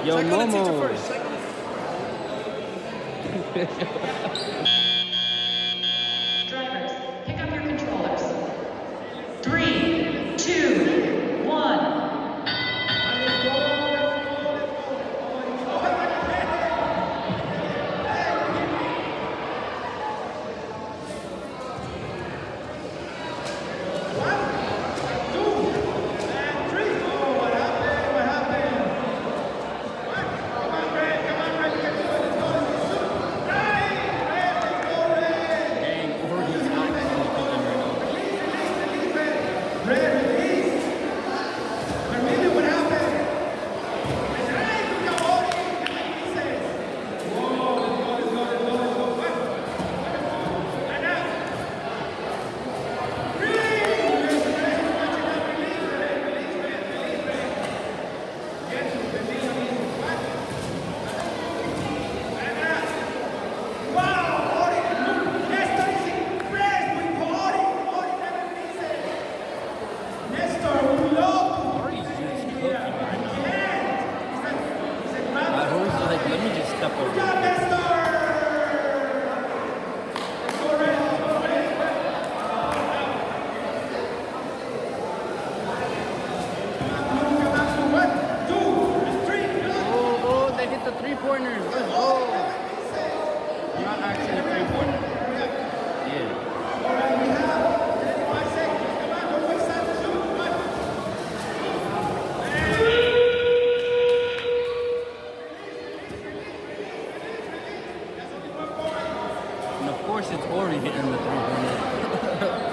Yo, Check on the teacher Momo. first. Check on Drivers, pick up your controllers. 3, 2, 1. Dang, Oregon's actually cooking right now. Ori's just cooking right now. My host is like, let me just step over here. Oh, they hit the three-pointers. Let's go. Not actually a three-pointer. Yeah. And of course, it's Ori hitting the three-pointer.